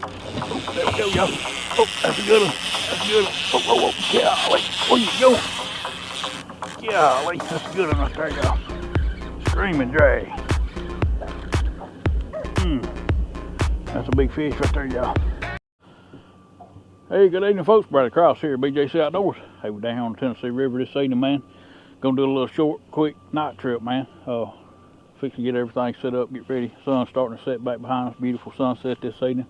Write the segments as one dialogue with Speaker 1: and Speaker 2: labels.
Speaker 1: Oh, there we go, y'all. Oh, that's a good one. That's a good one. Oh, oh, oh, golly. Where you go? Golly, that's a good one right there, y'all. Screaming drag. That's a big fish right there, y'all. Hey, good evening, folks. Brother Cross here, BJC Outdoors. Hey, we're down on the Tennessee River this evening, man. Gonna do a little short, quick night trip, man. Fixing to get everything set up, get ready. Sun's starting to set back behind us. Beautiful sunset this evening.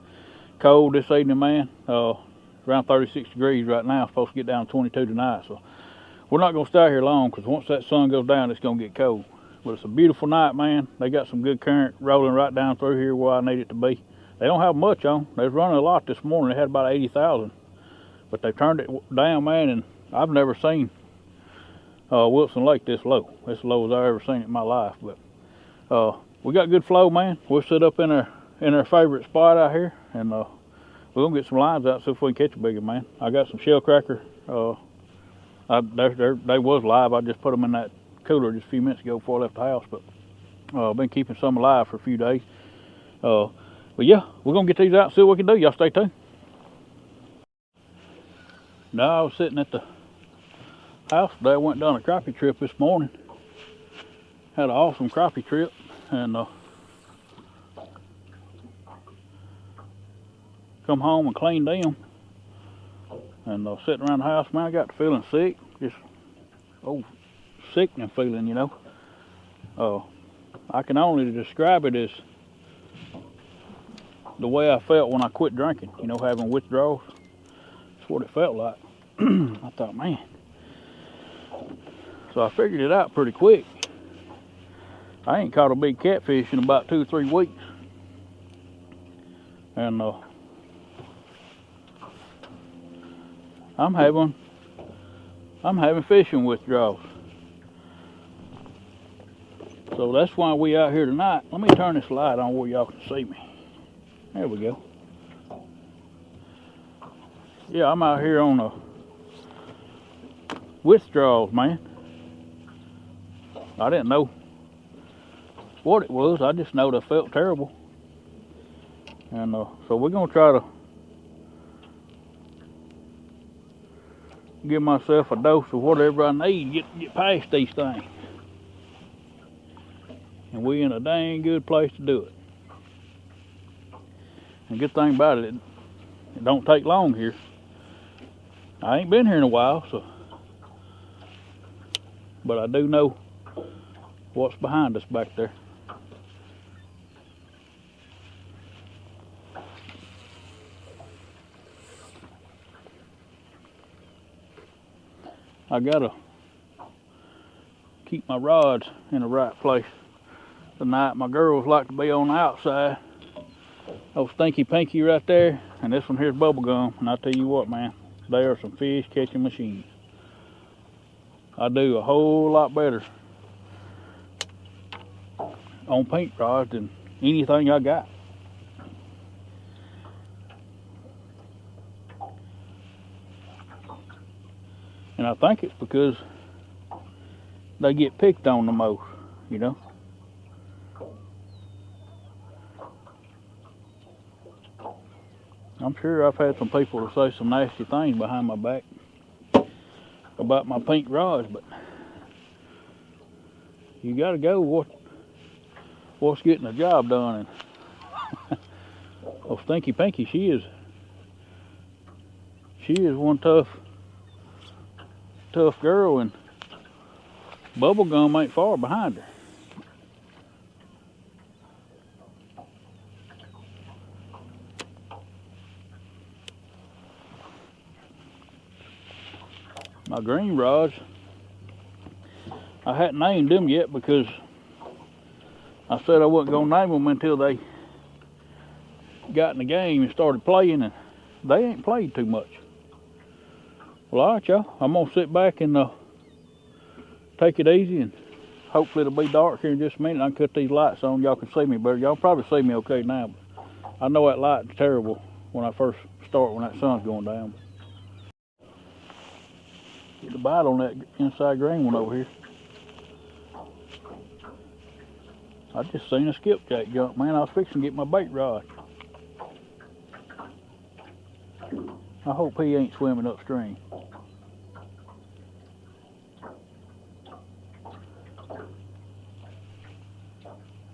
Speaker 1: Cold this evening, man. Around 36 degrees right now. Supposed to get down to 22 tonight. So we're not gonna stay here long, because once that sun goes down, it's gonna get cold. But it's a beautiful night, man. They got some good current rolling right down through here where I need it to be. They don't have much on. They was running a lot this morning. They had about 80,000. But they turned it down, man, and I've never seen Wilson Lake this low. As low as I've ever seen it in my life. But we got good flow, man. We'll sit up in our favorite spot out here, and we're gonna get some lines out, see if we can catch a bigger, man. I got some shell cracker. They was live. I just put them in that cooler just a few minutes ago before I left the house. But I've been keeping some alive for a few days. But yeah, we're gonna get these out and see what we can do. Y'all stay tuned. Now I was sitting at the house today. I went down a crappie trip this morning. Had an awesome crappie trip, and come home and cleaned them, and sitting around the house, man, I got to feeling sick. Just sickening feeling, you know. I can only describe it as the way I felt when I quit drinking, you know, having withdrawals. That's what it felt like. I thought, man. So I figured it out pretty quick. I ain't caught a big catfish in about 2 or 3 weeks. And I'm having fishing withdrawals. So that's why we out here tonight. Let me turn this light on where y'all can see me. There we go. Yeah, I'm out here on withdrawals, man. I didn't know what it was. I just know that I felt terrible. And so we're gonna try to give myself a dose of whatever I need to get past these things. And we in a dang good place to do it. And good thing about it don't take long here. I ain't been here in a while, so, but I do know what's behind us back there. I gotta keep my rods in the right place tonight. My girls like to be on the outside. Oh, Stinky Pinky right there, and this one here's Bubblegum. And I tell you what, man, they are some fish catching machines. I do a whole lot better on paint rods than anything I got. And I think it's because they get picked on the most, you know. I'm sure I've had some people to say some nasty things behind my back about my pink rods, but you gotta go what's getting the job done. And oh, Stinky Pinky, she is one tough girl, and Bubblegum ain't far behind her. My green rods, I hadn't named them yet because I said I wasn't gonna name them until they got in the game and started playing, and they ain't played too much. Well, all right, y'all, I'm gonna sit back and take it easy, and hopefully it'll be dark here in just a minute. I can cut these lights on, y'all can see me better. Y'all probably see me okay now, but I know that light's terrible when I first start, when that sun's going down. Get the bite on that inside green one over here. I just seen a skipjack jump, man. I was fixing to get my bait rod. I hope he ain't swimming upstream.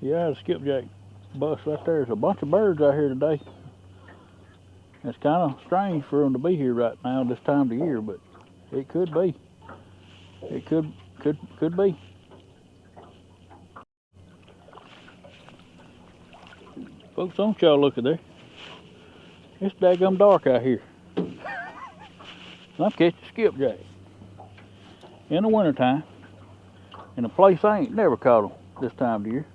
Speaker 1: Yeah, the skipjack bust right there. There's a bunch of birds out here today. It's kind of strange for them to be here right now this time of the year, but it could be. It could be. Folks, don't y'all look at there. It's daggum dark out here. I'm catching skipjack in the wintertime in a place I ain't never caught them this time of the year.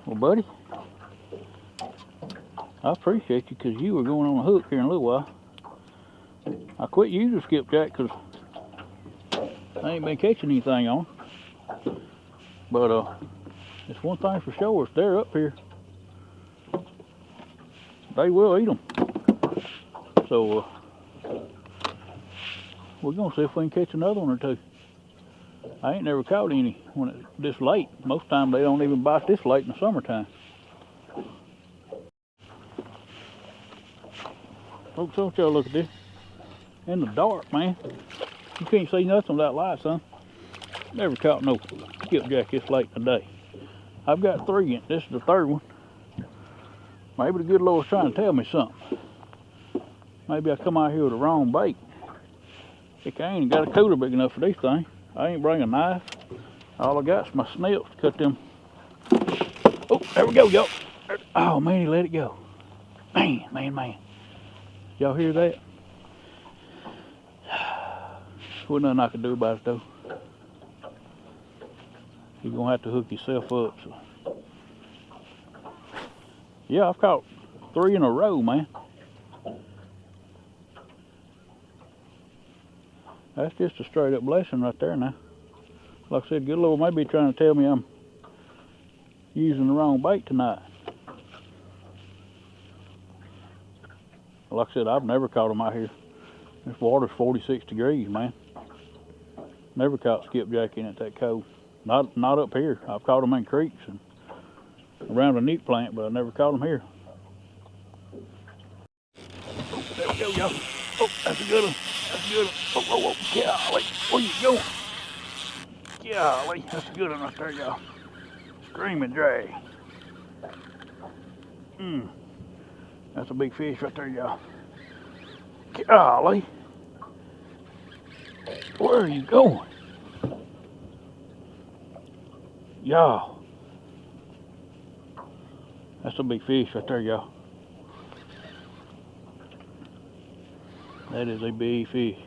Speaker 1: Well, buddy, I appreciate you because you were going on a hook here in a little while. I quit using skipjack because I ain't been catching anything on. But it's one thing for sure, if they're up here, they will eat them. So we're gonna see if we can catch another one or two. I ain't never caught any when it's this late. Most times they don't even bite this late in the summertime. Folks, don't y'all look at this. In the dark, man. You can't see nothing without light, son. Never caught no skipjack this late in the day. I've got 3 in. This is the 3rd one. Maybe the good Lord's trying to tell me something. Maybe I come out here with the wrong bait. Heck, I ain't got a cooler big enough for these things. I ain't bring a knife. All I got is my snips to cut them. Oh, there we go, y'all. Oh, man, he let it go. Man. Y'all hear that? Wasn't nothing I could do about it, though. You're going to have to hook yourself up. So. Yeah, I've caught 3 in a row, man. That's just a straight up blessing right there now. Like I said, good Lord may be trying to tell me I'm using the wrong bait tonight. Like I said, I've never caught them out here. This water's 46 degrees, man. Never caught skipjack in it that cold. Not up here. I've caught them in creeks and around a newt plant, but I never caught them here. Oh, there we go, y'all. Oh, that's a good one. That's a good one. Oh, golly. Where you going? Golly, that's a good one right there, y'all. Screaming drag. That's a big fish right there, y'all. Golly. Where are you going? Y'all. That's a big fish right there, y'all. That is a big fish.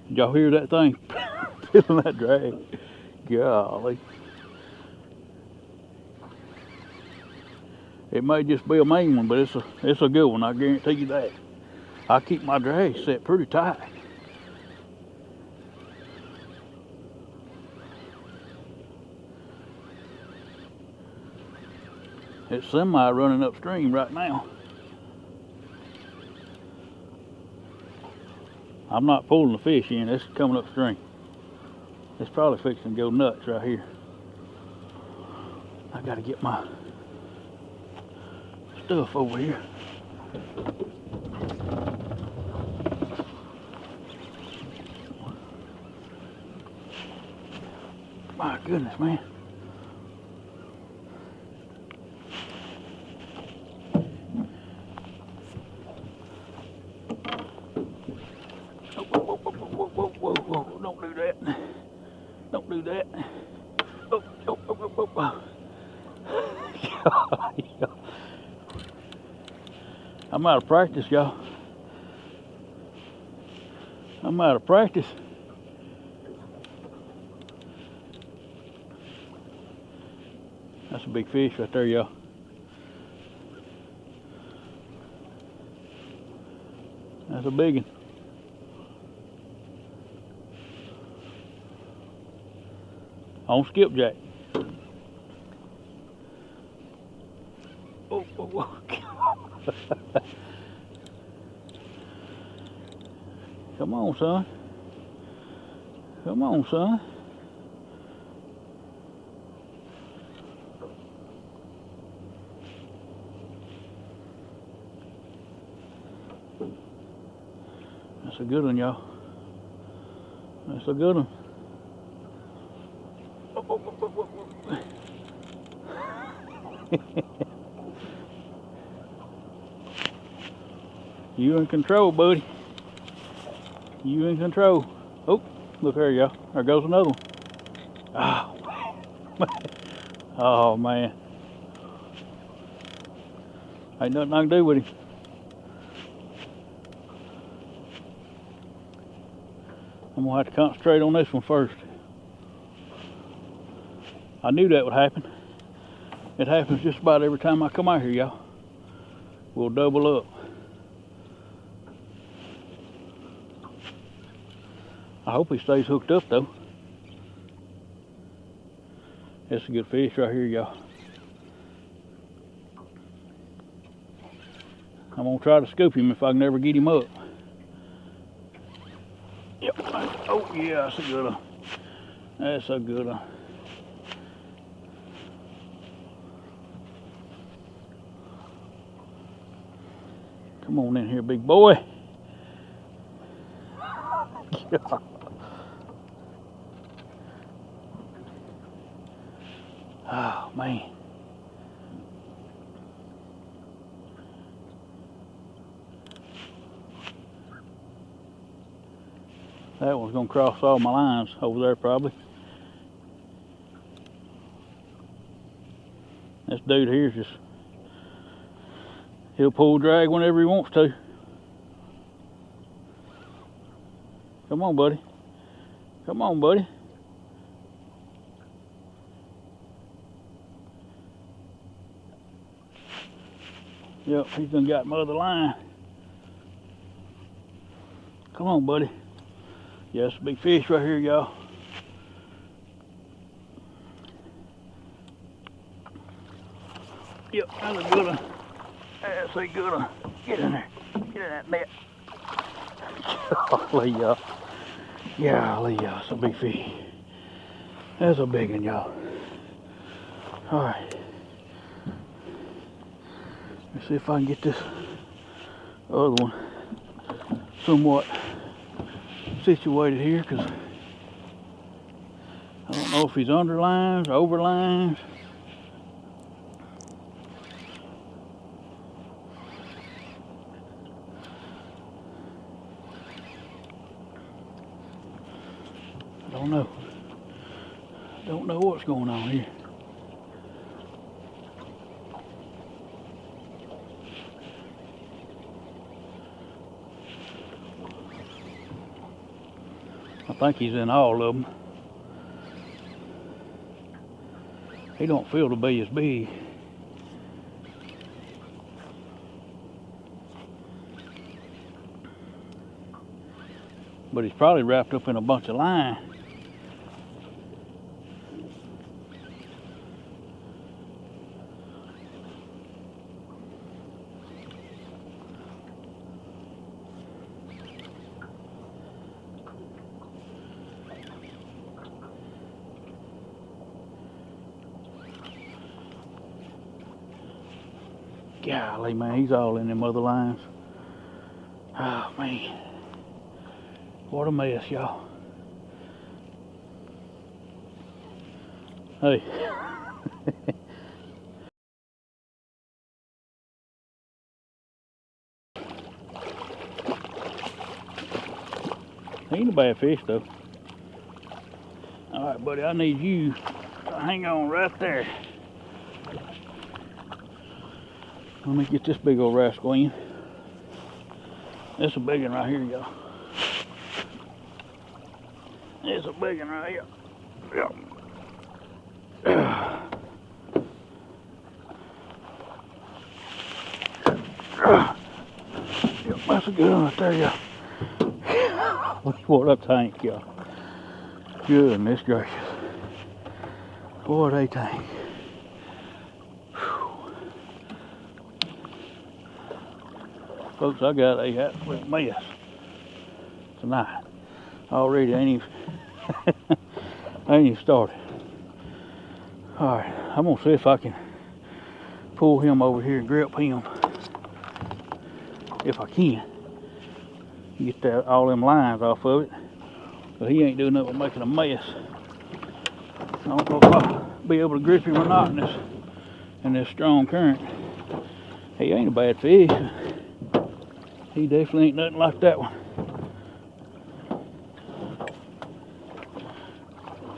Speaker 1: Did y'all hear that thing? Feeling that drag? Golly. It may just be a main one, but it's a good one, I guarantee you that. I keep my drag set pretty tight. It's semi running upstream right now. I'm not pulling the fish in, it's coming upstream. It's probably fixing to go nuts right here. I gotta get my stuff over here. My goodness, man. Whoa, don't do that. Don't do that. Oh. I'm out of practice, y'all. I'm out of practice. That's a big fish right there, y'all. That's a big one. On skipjack. Whoa. Come on, son. Come on, son. That's a good one, y'all. That's a good one. Oh, oh, oh, oh, oh. You in control, buddy. You in control. Oh, look there, y'all. There goes another one. Oh, oh man. Ain't nothing I can do with him. I'm gonna have to concentrate on this one first. I knew that would happen. It happens just about every time I come out here, y'all. We'll double up. I hope he stays hooked up though. That's a good fish right here, y'all. I'm gonna try to scoop him if I can ever get him up. Yep. Oh yeah, that's a good one. That's a good one. Come on in here, big boy. Oh man. That one's gonna cross all my lines over there probably. This dude here's just, he'll pull drag whenever he wants to. Come on, buddy. Come on, buddy. Yep, he's done got my other line. Come on, buddy. Yeah, it's a big fish right here, y'all. Yep, that's a good one. That's a good one. Get in there. Get in that net. Golly, y'all. Golly, y'all. It's a big fish. That's a big one, y'all. Alright. Let's see if I can get this other one somewhat situated here, because I don't know if he's under lines or over lines. I don't know. Don't know what's going on here. I think he's in all of them. He don't feel to be as big. But he's probably wrapped up in a bunch of line. Golly, man, he's all in them other lines. Oh, man. What a mess, y'all. Hey. He ain't a bad fish, though. All right, buddy, I need you to hang on right there. Let me get this big old rascal in. That's a big one right here, y'all. It's a big one right here. Yep. Yep, that's a good one right there, y'all. What a tank, y'all. Goodness gracious. What a tank. Folks, I got a absolute mess tonight. Already, I ain't even started. Alright, I'm gonna see if I can pull him over here and grip him. If I can. Get that all them lines off of it. But he ain't doing nothing but making a mess. I don't know if I'll be able to grip him or not in this strong current. He ain't a bad fish. He definitely ain't nothing like that one.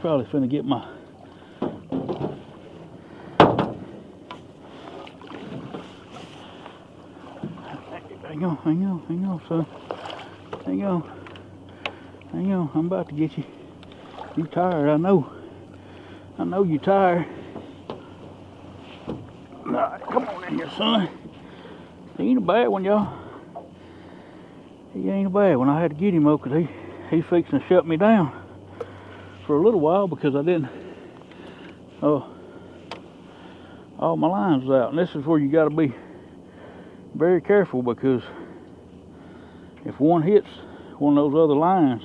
Speaker 1: Probably finna get my hang on, son. Hang on. I'm about to get you. You tired, I know. I know you tired. Alright, come on in here, son. He ain't a bad one, y'all. He ain't a bad one. I had to get him up because he fixing to shut me down for a little while because I didn't. All my lines was out, and this is where you got to be very careful because if one hits one of those other lines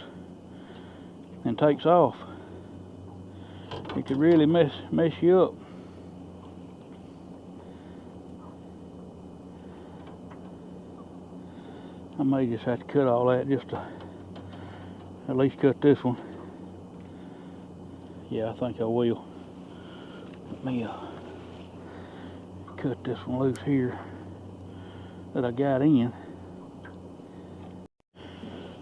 Speaker 1: and takes off, it could really mess you up. I may just have to cut all that just to at least cut this one. Yeah, I think I will. Let me cut this one loose here that I got in.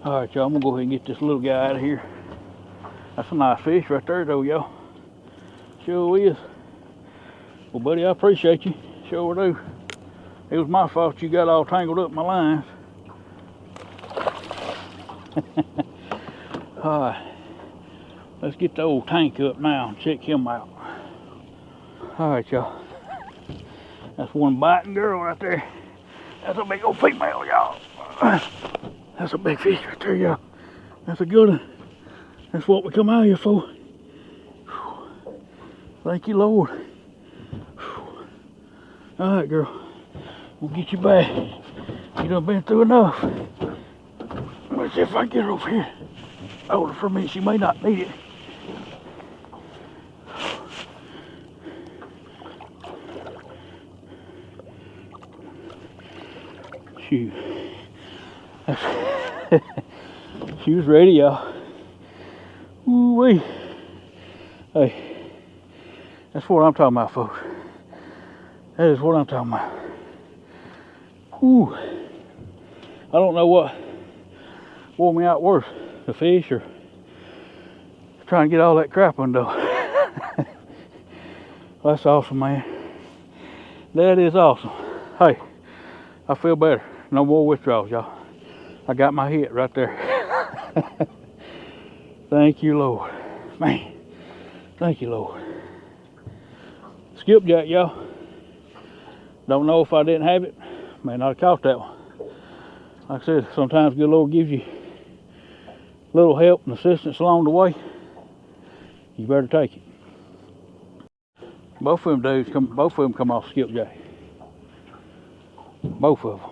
Speaker 1: Alright, y'all, I'm gonna go ahead and get this little guy out of here. That's a nice fish right there, though, y'all. Sure is. Well, buddy, I appreciate you. Sure do. It was my fault you got all tangled up in my lines. Alright, let's get the old tank up now and check him out. Alright, y'all. That's one biting girl right there. That's a big old female, y'all. That's a big fish right there, y'all. That's a good one. That's what we come out here for. Thank you, Lord. Alright, girl. We'll get you back. You done been through enough. Let's see if I can get her over here. Hold her for a minute. She may not need it. Shoot. She was ready, y'all. Ooh-wee. Hey, that's what I'm talking about, folks. That is what I'm talking about. Ooh. I don't know what wore me out worse, the fish or trying to get all that crap undone. That's awesome, man. That is awesome. Hey, I feel better. No more withdrawals, y'all. I got my hit right there. Thank you, Lord. Man, thank you, Lord. Skipjack, y'all. Don't know if I didn't have it. May not have caught that one. Like I said, sometimes good Lord gives you a little help and assistance along the way. You better take it. Both of them come off skipjack. Both of them.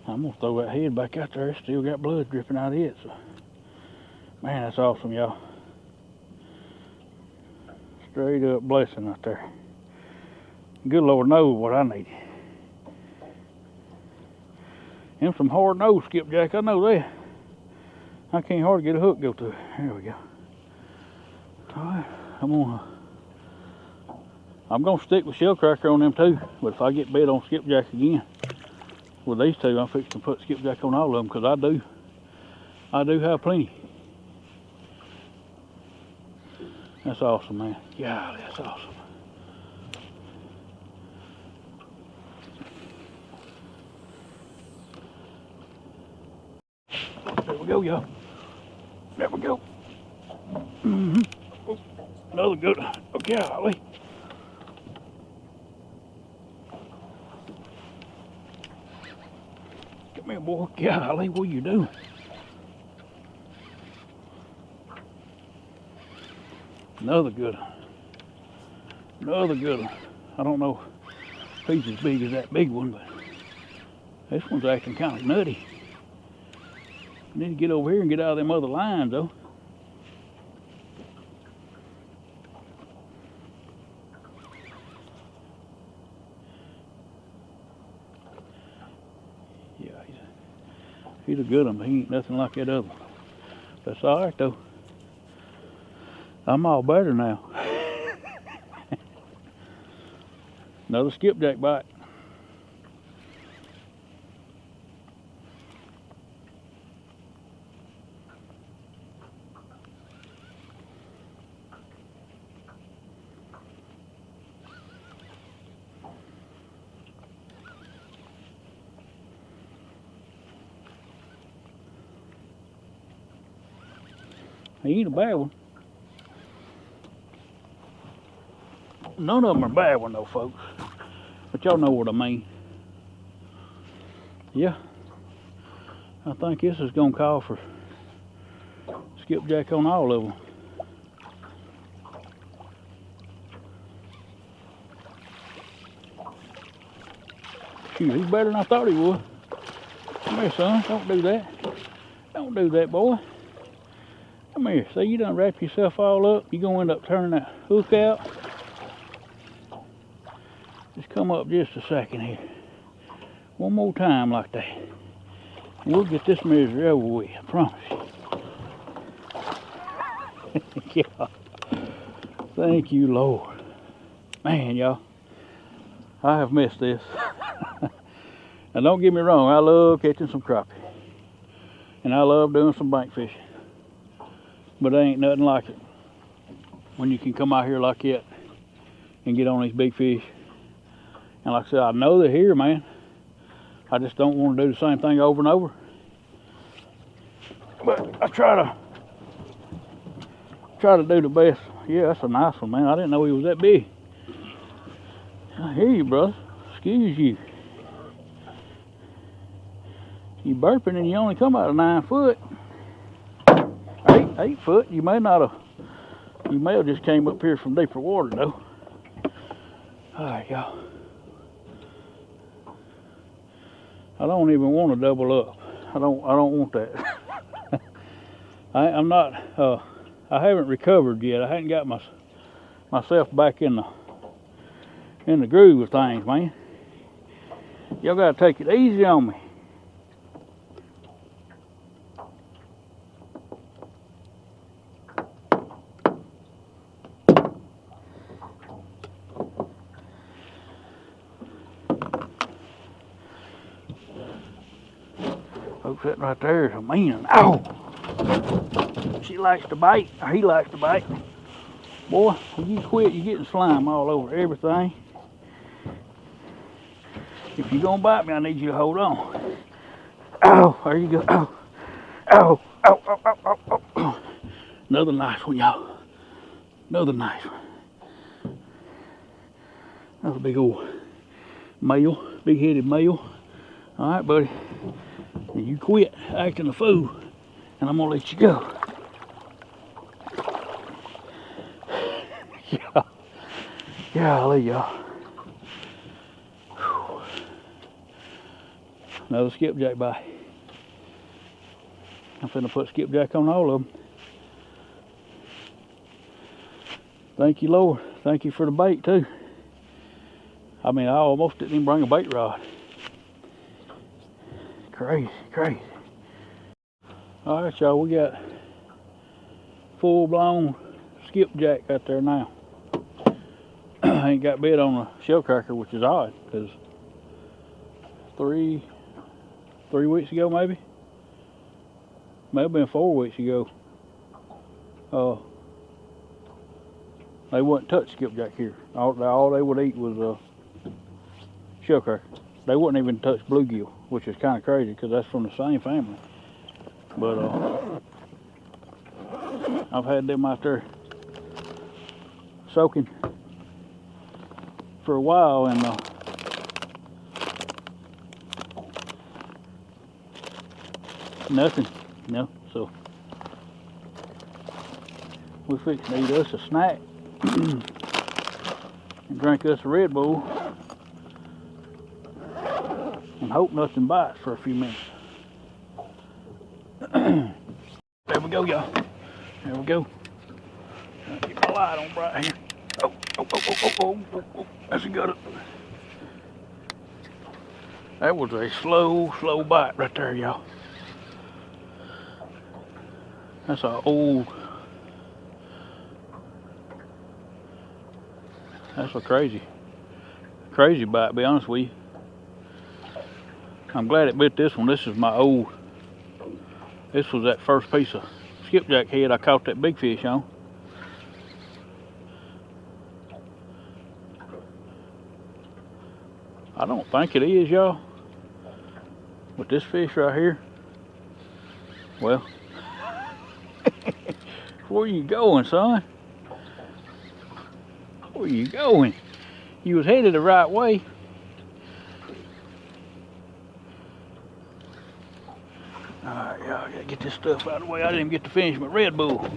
Speaker 1: I'm gonna throw that head back out there. It's still got blood dripping out of it. So, man, that's awesome, y'all. Straight up blessing right there. Good Lord knows what I need. Them some hard nose skipjack, I know that. I can't hardly get a hook go through. There we go. Alright, I'm gonna stick with shell cracker on them too. But if I get bit on skipjack again with these two, I'm fixing to put skipjack on all of them because I do have plenty. That's awesome, man. Yeah, that's awesome. There we go, y'all. There we go. Another good one. Oh, golly. Come here, boy. Golly, what are you doing? Another good one. Another good one. I don't know if he's as big as that big one, but this one's acting kind of nutty. I need to get over here and get out of them other lines, though. Yeah, He's a good one, but he ain't nothing like that other one. That's all right though. I'm all better now. Another skipjack bite. He ain't a bad one. None of them are a bad one though, folks. But y'all know what I mean. Yeah. I think this is gonna call for skipjack on all of them. Shoot, he's better than I thought he would. Come here, son. Don't do that. Don't do that, boy. Come here. See, you done wrap yourself all up. You're going to end up turning that hook out. Just come up just a second here. One more time like that. And we'll get this misery over with, I promise you. Yeah. Thank you, Lord. Man, y'all. I have missed this. And don't get me wrong, I love catching some crappie. And I love doing some bank fishing. But there ain't nothing like it when you can come out here like that and get on these big fish. And like I said, I know they're here, man. I just don't want to do the same thing over and over. But I try to do the best. Yeah, that's a nice one, man. I didn't know he was that big. I hear you, brother. Excuse you. You burping and you only come out of 9 foot. 8 foot. You may have just came up here from deeper water though. Alright, y'all. I don't even want to double up. I don't want that. I'm not I haven't recovered yet. I hadn't got myself back in the groove of things, man. Y'all gotta take it easy on me. Folks, that right there is a mean one. Ow! She likes to bite, or he likes to bite. Boy, when you quit, you're getting slime all over everything. If you're gonna bite me, I need you to hold on. Ow! There you go. Ow! Ow! Ow! Ow! Ow! Ow! Ow! Another nice one, y'all. Another nice one. Another big old male, big-headed male. All right, buddy. And you quit acting a fool, and I'm gonna let you go. Yeah, golly, y'all. Another skipjack bite. I'm finna put skipjack on all of them. Thank you, Lord. Thank you for the bait too. I mean, I almost didn't even bring a bait rod. Crazy, crazy. All right, y'all, we got full-blown skipjack out there now. I ain't got bit on a shell cracker, which is odd, because three weeks ago, maybe have been 4 weeks ago. They wouldn't touch skipjack here. All they would eat was shell cracker. They wouldn't even touch bluegill, which is kind of crazy because that's from the same family. But I've had them out there soaking for a while, and nothing, you know. So we fixing to eat us a snack and drink us a Red Bull and hope nothing bites for a few minutes. There we go, y'all. There we go. Get my light on bright here. Oh. That's a good one. That was a slow bite right there, y'all. That's a old. That's a crazy bite, to be honest with you. I'm glad it bit this one. This is my old. This was that first piece of skipjack head I caught that big fish on. I don't think it is, y'all. But this fish right here, well, where you going, son? Where you going? You was headed the right way. Alright, y'all, gotta get this stuff out of the way. I didn't even get to finish my Red Bull.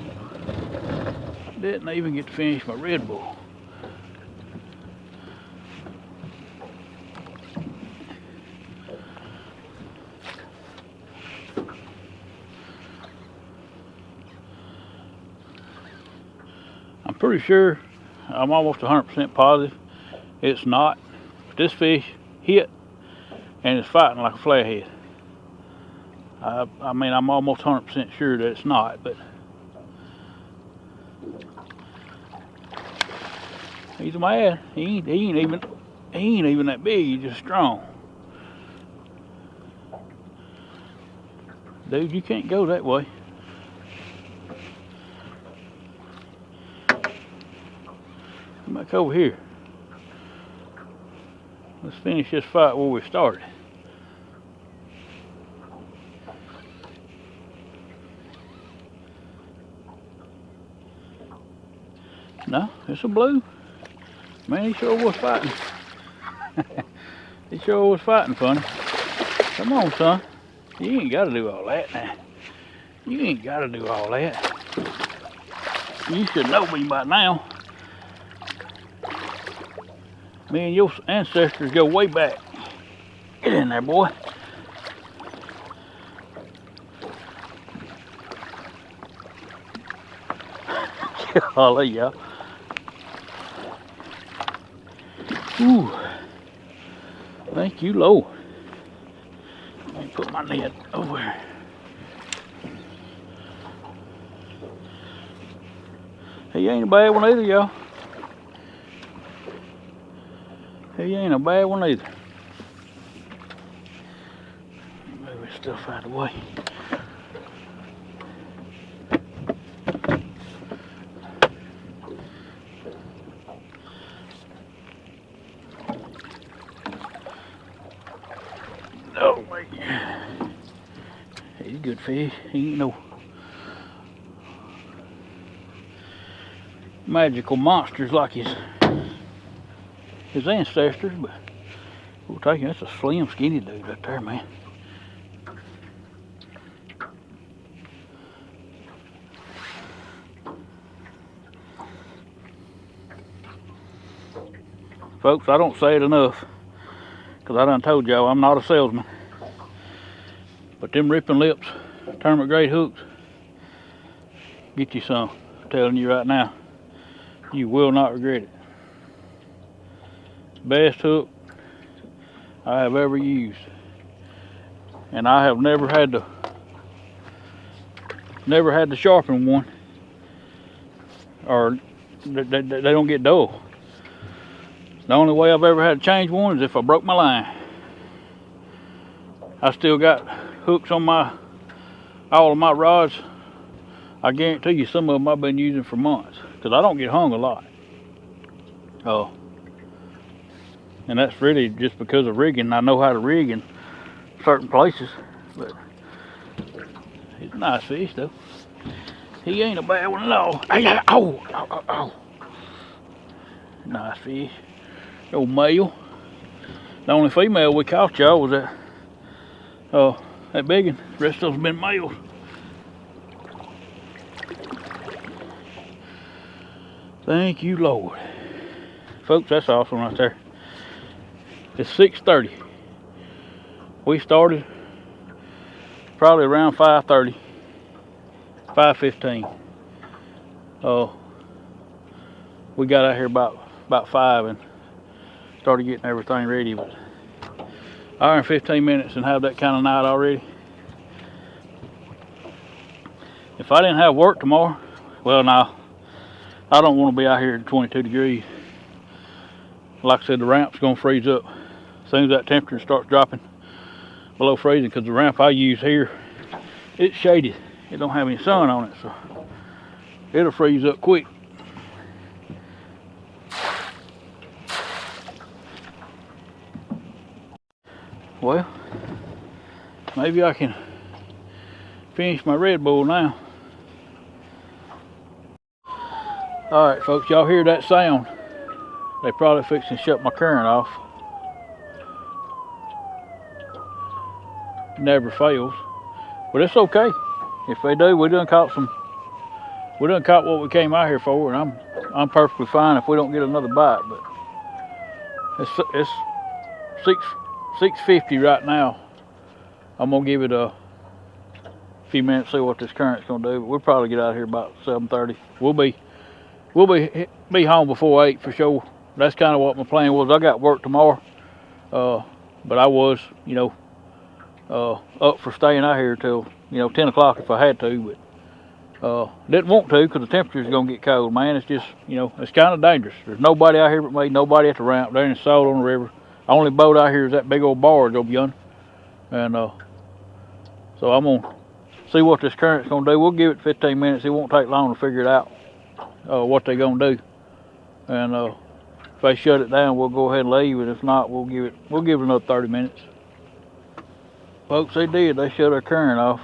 Speaker 1: Didn't even get to finish my Red Bull. I'm pretty sure, I'm almost 100% positive it's not. But this fish hit and it's fighting like a flathead. I mean, I'm almost 100% sure that it's not, but he's mad. He ain't even that big. He's just strong. Dude, you can't go that way. Come back over here. Let's finish this fight where we started. No, it's a blue. Man, he sure was fighting. He sure was fighting funny. Come on, son. You ain't got to do all that now. You ain't got to do all that. You should know me by now. Me and your ancestors go way back. Get in there, boy. Golly, y'all. Ooh. Thank you, Lord. Let me put my net over here. He ain't a bad one either, y'all. He ain't a bad one either. Move this stuff out of the way. Oh, wait. He's a good fish. He ain't no magical monsters like his ancestors, but we'll take him. That's a slim, skinny dude right there, man. Folks, I don't say it enough, because I done told y'all I'm not a salesman. But them ripping lips, tournament grade hooks, get you some. I'm telling you right now, you will not regret it. Best hook I have ever used. And I have never had to sharpen one, or they don't get dull. The only way I've ever had to change one is if I broke my line. I still got hooks on all of my rods. I guarantee you some of them I've been using for months, because I don't get hung a lot. Oh, and that's really just because of rigging. I know how to rig in certain places, but he's a nice fish though. He ain't a bad one at all. Oh. Nice fish. Old male. The only female we caught, y'all, was that big one. The rest of them's been males. Thank you, Lord. Folks, that's awesome right there. It's 6:30. We started probably around 5:30, 5:15. We got out here about 5 and started getting everything ready, but hour and 15 minutes and have that kind of night already. if I didn't have work tomorrow, well, now I don't want to be out here at 22 degrees. Like I said, the ramp's gonna freeze up as soon as that temperature starts dropping below freezing, because the ramp I use here, it's shaded. It don't have any sun on it, so it'll freeze up quick. Well, maybe I can finish my Red Bull now. Alright folks, y'all hear that sound? They probably fixing to shut my current off. Never fails. But it's okay. If they do, we done caught what we came out here for, and I'm perfectly fine if we don't get another bite. But it's 6:50 right now. I'm gonna give it a few minutes, see what this current's gonna do. But we'll probably get out of here about 7:30. We'll be home before 8 for sure. That's kind of what my plan was. I got work tomorrow, but I was, up for staying out here till 10 o'clock if I had to, but didn't want to because the temperature's gonna get cold, man. It's just, it's kind of dangerous. There's nobody out here but me, nobody at the ramp. There ain't a soul on the river. The only boat out here is that big old barge over yonder, and so I'm gonna see what this current's gonna do. We'll give it 15 minutes. It won't take long to figure it out what they're gonna do, and if they shut it down, we'll go ahead and leave, and if not, we'll give it another 30 minutes. Folks, they did. They shut our current off.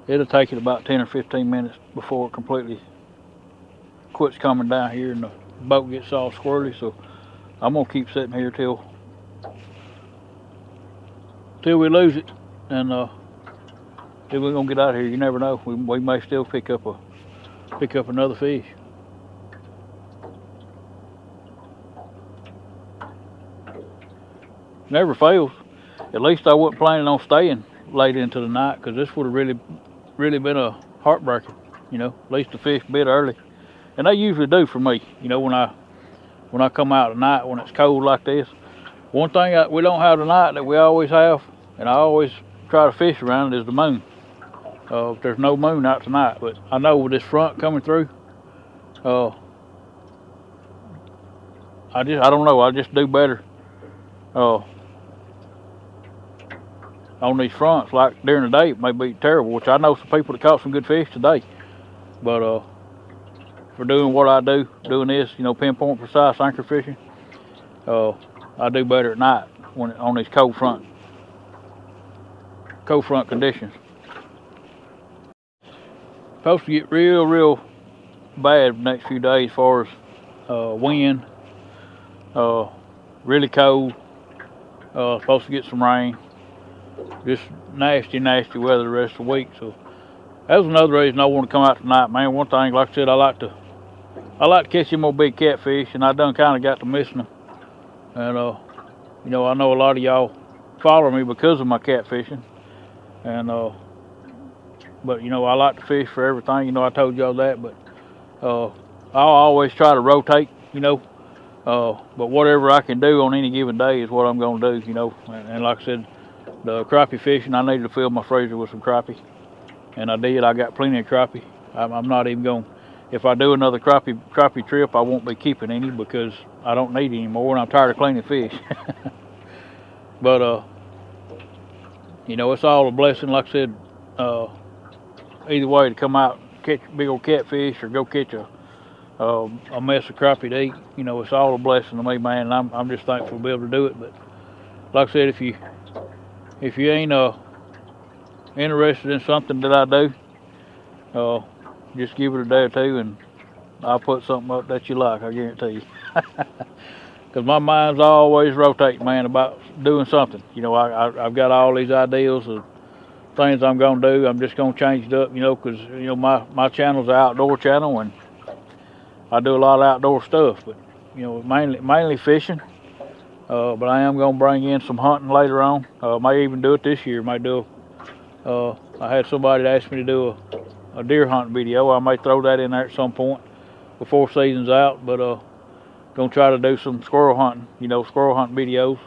Speaker 1: It'll take it about 10 or 15 minutes before it completely quits coming down here and the boat gets all squirrely. So I'm gonna keep sitting here till we lose it, and then we're gonna get out of here. You never know. We may still pick up another fish. Never fails. At least I wasn't planning on staying late into the night, because this would have really been a heartbreaker. At least the fish bit early, and they usually do for me. When I come out at night when it's cold like this. One thing we don't have tonight that we always have, and I always try to fish around, is the moon. There's no moon out tonight, but I know with this front coming through, I don't know. I just do better on these fronts. Like during the day, it may be terrible, which I know some people that caught some good fish today. But for doing what I do, doing this, pinpoint precise anchor fishing, I do better at night when on these cold front conditions. Supposed to get real bad the next few days as far as wind, really cold, supposed to get some rain, just nasty weather the rest of the week. So that was another reason I want to come out tonight, man. One thing, like I said, I like to catch them old big catfish, and I done kind of got to missing them. And I know a lot of y'all follow me because of my catfishing, and but I like to fish for everything. I told y'all that, but I'll always try to rotate. But whatever I can do on any given day is what I'm going to do. And like I said, the crappie fishing, I needed to fill my freezer with some crappie, and I did. I got plenty of crappie. I'm not even going. If I do another crappie trip, I won't be keeping any because I don't need any more, and I'm tired of cleaning fish. But it's all a blessing. Like I said, either way, to come out catch big old catfish or go catch a mess of crappie to eat, it's all a blessing to me, man. And I'm just thankful to be able to do it. But like I said, if you ain't interested in something that I do, just give it a day or two, and I'll put something up that you like, I guarantee you. Because my mind's always rotating, man, about doing something. I've got all these ideas of things I'm going to do. I'm just going to change it up, because, my channel's an outdoor channel, and I do a lot of outdoor stuff. But, mainly fishing. But I am going to bring in some hunting later on. May even do it this year. I had somebody that asked me to do a deer hunting video. I may throw that in there at some point before season's out. But gonna try to do some squirrel hunting videos.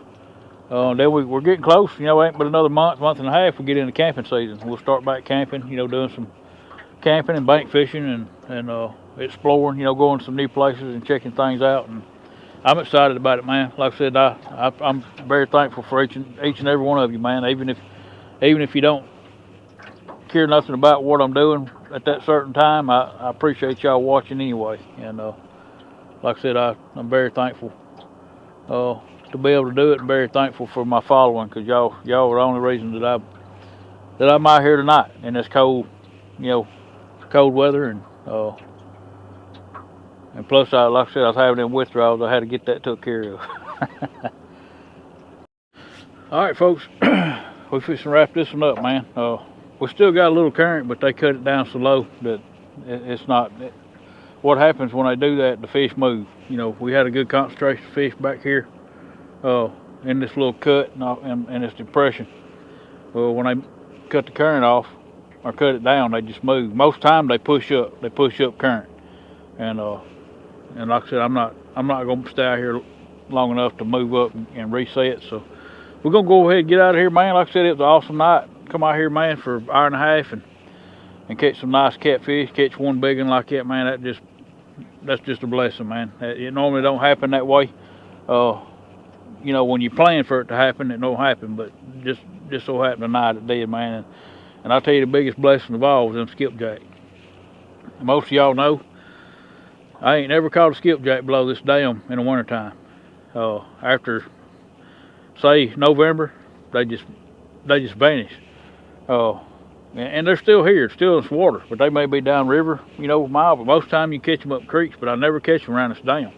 Speaker 1: Then we're getting close. You know, ain't but another month and a half, we get into camping season. We'll start back camping. You know, doing some camping and bank fishing and exploring. You know, going to some new places and checking things out. And I'm excited about it, man. Like I said, I'm very thankful for each and every one of you, man. Even if you don't care nothing about what I'm doing at that certain time, I appreciate y'all watching anyway. And like I said, I'm very thankful to be able to do it, and very thankful for my following, because y'all are the only reason that I'm out here tonight in this cold, you know, cold weather. And plus, like I said, I was having them withdrawals. I had to get that took care of. All right, folks, we're fixing to wrap this one up, man. We still got a little current, but they cut it down so low that it's not. What happens when they do that, the fish move. You know, we had a good concentration of fish back here in this little cut and this depression. Well, when they cut the current off or cut it down, they just move. Most time they push up current. And like I said, I'm not gonna stay out here long enough to move up and reset. So we're gonna go ahead and get out of here, man. Like I said, it was an awesome night. Come out here, man, for an hour and a half and catch some nice catfish. Catch one big one like that, man. That's just a blessing, man. It normally don't happen that way. You know, when you plan for it to happen, it don't happen. But just so happened tonight it did, man. And I'll tell you, the biggest blessing of all was them skipjack. Most of y'all know I ain't never caught a skipjack below this dam in the wintertime. After, say, November, they just vanish. And they're still here, still in this water, but they may be down river, you know, mile. But most of the time you catch them up creeks, but I never catch them around this dam.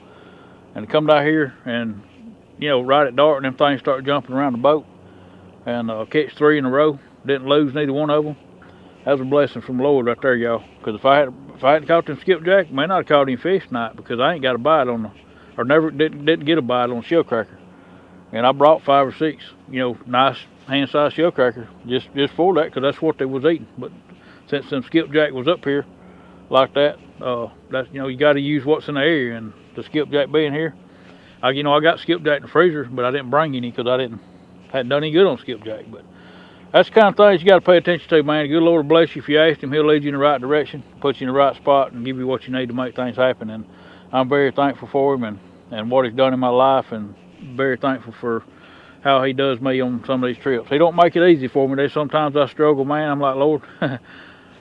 Speaker 1: And to come down here and, you know, right at dark, and them things start jumping around the boat, and catch 3 in a row, didn't lose neither one of them. That was a blessing from the Lord right there, y'all. Because if I hadn't caught them skipjack, I may not have caught any fish tonight, because I ain't got a bite on didn't get a bite on shell cracker. And I brought 5 or 6, you know, nice hand-sized shell cracker just for that, because that's what they was eating. But since them skipjack was up here like that, that's, you know, you got to use what's in the area. And the skipjack being here, I got skipjack in the freezer, but I didn't bring any because hadn't done any good on skipjack. But that's the kind of things you got to pay attention to, man. The good Lord will bless you. If you ask him, he'll lead you in the right direction, put you in the right spot, and give you what you need to make things happen. And I'm very thankful for him and what he's done in my life, and very thankful for how he does me on some of these trips. He don't make it easy for me. There's sometimes I struggle, man. I'm like, Lord,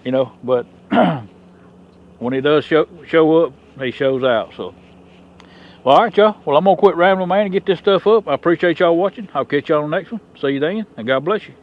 Speaker 1: you know, but when he does show up, he shows out. So, well, all right, y'all. Well, I'm going to quit rambling, man, and get this stuff up. I appreciate y'all watching. I'll catch y'all on the next one. See you then, and God bless you.